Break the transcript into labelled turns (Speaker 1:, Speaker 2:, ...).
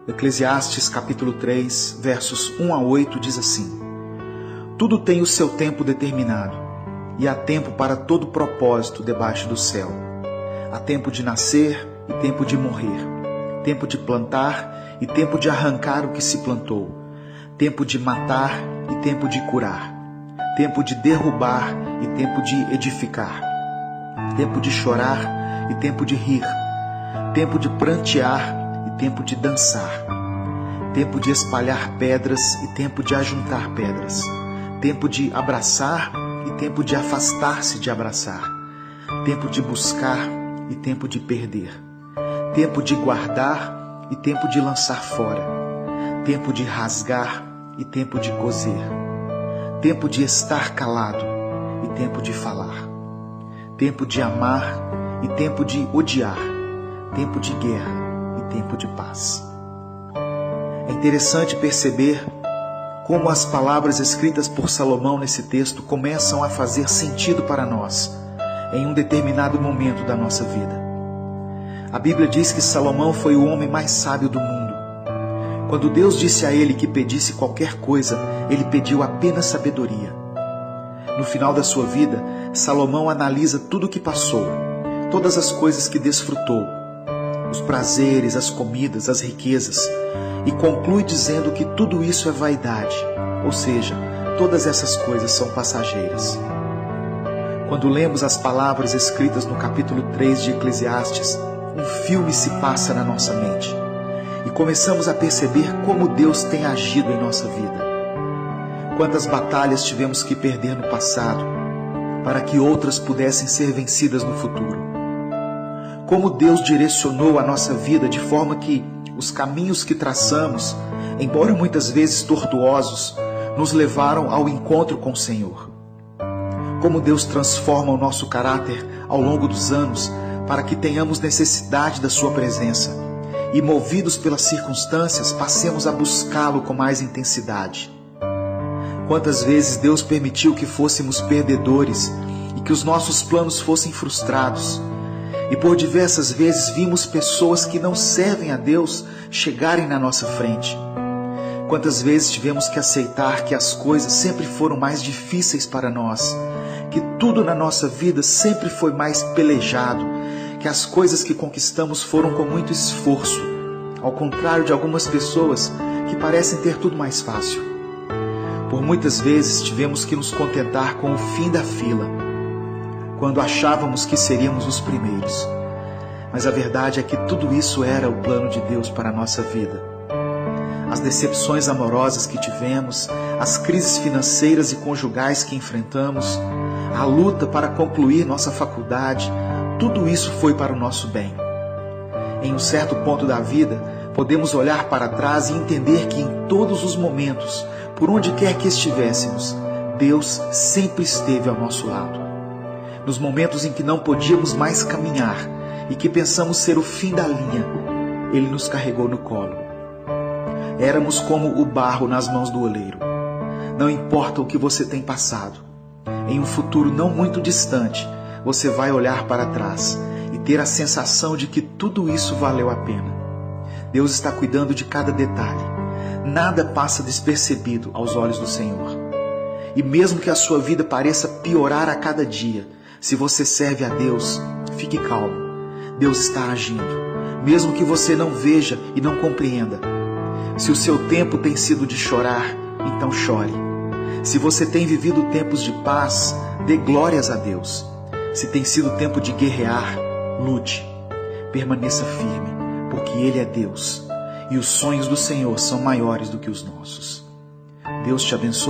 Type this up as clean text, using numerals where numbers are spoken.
Speaker 1: Eclesiastes capítulo 3, versos 1 a 8 diz assim: Tudo tem o seu tempo determinado, e há tempo para todo propósito debaixo do céu. Há tempo de nascer e tempo de morrer, tempo de plantar e tempo de arrancar o que se plantou, tempo de matar e tempo de curar, tempo de derrubar e tempo de edificar, tempo de chorar e tempo de rir, tempo de prantear e tempo de dançar, tempo de espalhar pedras e tempo de ajuntar pedras, tempo de abraçar e tempo de afastar-se de abraçar, tempo de buscar e tempo de perder, tempo de guardar e tempo de lançar fora, tempo de rasgar e tempo de coser, tempo de estar calado e tempo de falar, tempo de amar e tempo de odiar, tempo de guerra e tempo de paz. É interessante perceber como as palavras escritas por Salomão nesse texto começam a fazer sentido para nós em um determinado momento da nossa vida. A Bíblia diz que Salomão foi o homem mais sábio do mundo. Quando Deus disse a ele que pedisse qualquer coisa, ele pediu apenas sabedoria. No final da sua vida, Salomão analisa tudo o que passou, todas as coisas que desfrutou, os prazeres, as comidas, as riquezas, e conclui dizendo que tudo isso é vaidade, ou seja, todas essas coisas são passageiras. Quando lemos as palavras escritas no capítulo 3 de Eclesiastes, um filme se passa na nossa mente e começamos a perceber como Deus tem agido em nossa vida. Quantas batalhas tivemos que perder no passado para que outras pudessem ser vencidas no futuro. Como Deus direcionou a nossa vida de forma que os caminhos que traçamos, embora muitas vezes tortuosos, nos levaram ao encontro com o Senhor. Como Deus transforma o nosso caráter ao longo dos anos para que tenhamos necessidade da sua presença e, movidos pelas circunstâncias, passemos a buscá-lo com mais intensidade. Quantas vezes Deus permitiu que fôssemos perdedores e que os nossos planos fossem frustrados, e por diversas vezes vimos pessoas que não servem a Deus chegarem na nossa frente. Quantas vezes tivemos que aceitar que as coisas sempre foram mais difíceis para nós, que tudo na nossa vida sempre foi mais pelejado, que as coisas que conquistamos foram com muito esforço, ao contrário de algumas pessoas que parecem ter tudo mais fácil. Por muitas vezes tivemos que nos contentar com o fim da fila, quando achávamos que seríamos os primeiros. Mas a verdade é que tudo isso era o plano de Deus para a nossa vida. As decepções amorosas que tivemos, as crises financeiras e conjugais que enfrentamos, a luta para concluir nossa faculdade, tudo isso foi para o nosso bem. Em um certo ponto da vida, podemos olhar para trás e entender que em todos os momentos, por onde quer que estivéssemos, Deus sempre esteve ao nosso lado. Nos momentos em que não podíamos mais caminhar e que pensamos ser o fim da linha, Ele nos carregou no colo. Éramos como o barro nas mãos do oleiro. Não importa o que você tem passado, em um futuro não muito distante, você vai olhar para trás e ter a sensação de que tudo isso valeu a pena. Deus está cuidando de cada detalhe. Nada passa despercebido aos olhos do Senhor. E mesmo que a sua vida pareça piorar a cada dia, se você serve a Deus, fique calmo. Deus está agindo, mesmo que você não veja e não compreenda. Se o seu tempo tem sido de chorar, então chore. Se você tem vivido tempos de paz, dê glórias a Deus. Se tem sido tempo de guerrear, lute. Permaneça firme, porque Ele é Deus, e os sonhos do Senhor são maiores do que os nossos. Deus te abençoe.